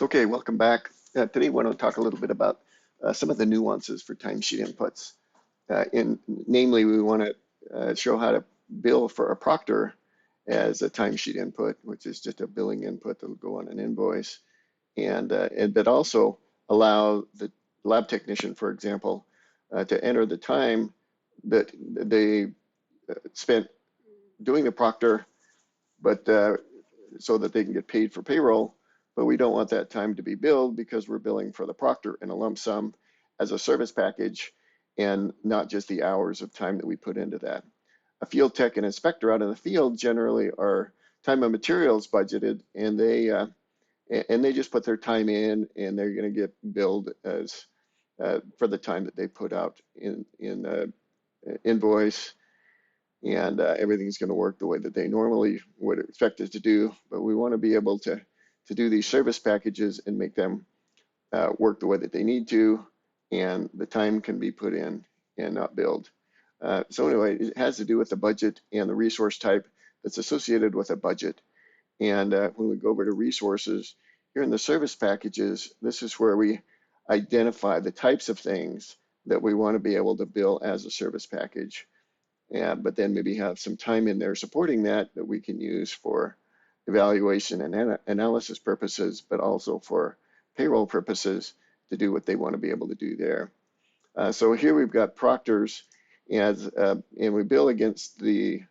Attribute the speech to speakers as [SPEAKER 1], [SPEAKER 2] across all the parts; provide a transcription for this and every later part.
[SPEAKER 1] Okay, welcome back. Today, I want to talk a little bit about some of the nuances for timesheet inputs. Namely, we want to show how to bill for a proctor as a timesheet input, which is just a billing input that will go on an invoice, but also allow the lab technician, for example, to enter the time that they spent doing the proctor, but so that they can get paid for payroll, but we don't want that time to be billed because we're billing for the proctor in a lump sum as a service package and not just the hours of time that we put into that. A field tech and inspector out in the field generally are time and materials budgeted, and they just put their time in, and they're going to get billed as for the time that they put out in invoice, and everything's going to work the way that they normally would expect it to do. But we want to be able to do these service packages and make them work the way that they need to, and the time can be put in and not billed. So anyway, it has to do with the budget and the resource type that's associated with a budget. And when we go over to resources, here in the service packages, this is where we identify the types of things that we want to be able to bill as a service package. But then maybe have some time in there supporting that we can use for evaluation and analysis purposes, but also for payroll purposes to do what they want to be able to do there. So here we've got proctors, and we bill against the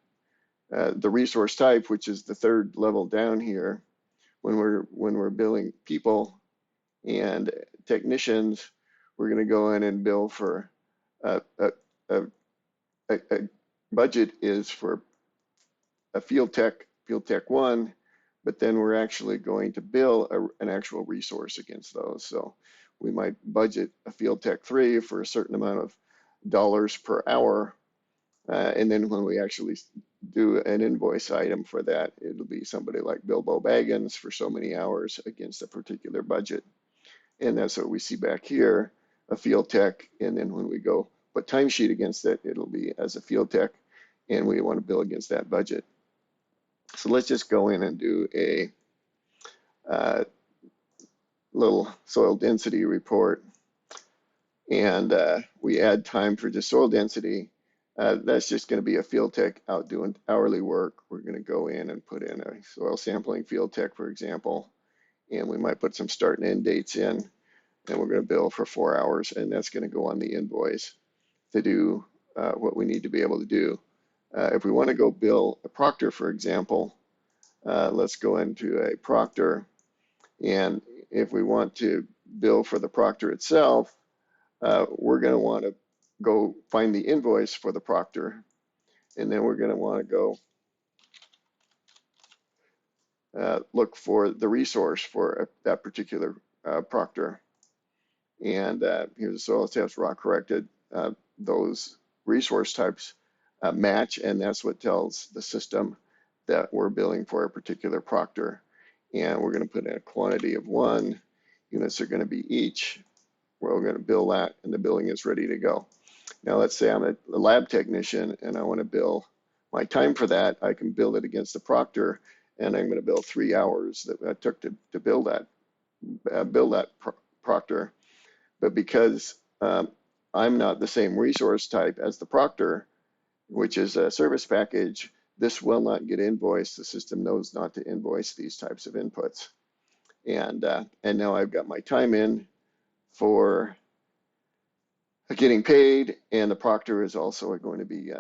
[SPEAKER 1] resource type, which is the third level down here. When we're billing people and technicians, we're going to go in and bill for a, a, a, a budget is for a field tech 1, but then we're actually going to bill an actual resource against those. So we might budget a field tech 3 for a certain amount of dollars per hour. And then when we actually do an invoice item for that, it'll be somebody like Bilbo Baggins for so many hours against a particular budget. And that's what we see back here, a field tech. And then when we go put timesheet against it, it'll be as a field tech, and we want to bill against that budget. So let's just go in and do a little soil density report. And we add time for just soil density. That's just going to be a field tech out doing hourly work. We're going to go in and put in a soil sampling field tech, for example, and we might put some start and end dates in, and we're going to bill for 4 hours, and that's going to go on the invoice to do what we need to be able to do. If we want to go bill a proctor, for example, let's go into a proctor, and if we want to bill for the proctor itself, we're going to want to go find the invoice for the proctor, and then we're going to want to go look for the resource for that particular proctor. And here's the soil test rock corrected. Those resource types match, and that's what tells the system that we're billing for a particular proctor. And we're going to put in a quantity of 1. Units are going to be each. We're going to bill that, and the billing is ready to go. Now, let's say I'm a lab technician and I want to bill my time for that. I can bill it against the proctor, and I'm going to bill 3 hours that I took to bill that proctor. But because I'm not the same resource type as the proctor, which is a service package, this will not get invoiced. The system knows not to invoice these types of inputs. And now I've got my time in for getting paid, and the proctor is also going to be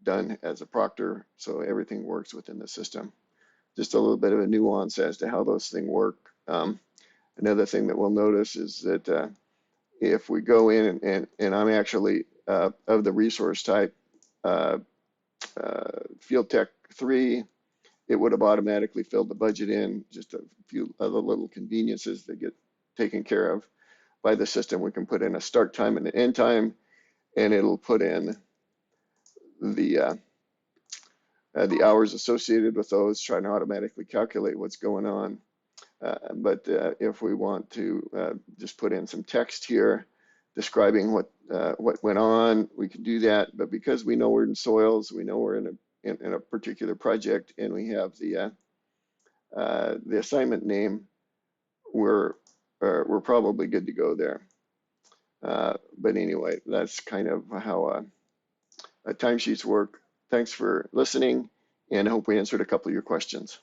[SPEAKER 1] done as a proctor, so everything works within the system. Just a little bit of a nuance as to how those things work. Another thing that we'll notice is that if we go in and I'm actually of the resource type field tech 3, it would have automatically filled the budget in. Just a few other little conveniences that get taken care of by the system. We can put in a start time and an end time, and it'll put in the hours associated with those, trying to automatically calculate what's going on. But if we want to just put in some text here describing what went on, we can do that. But because we know we're in soils, we know we're in a particular project, and we have the assignment name we're probably good to go there. But anyway, that's kind of how timesheets work. Thanks for listening, and I hope we answered a couple of your questions.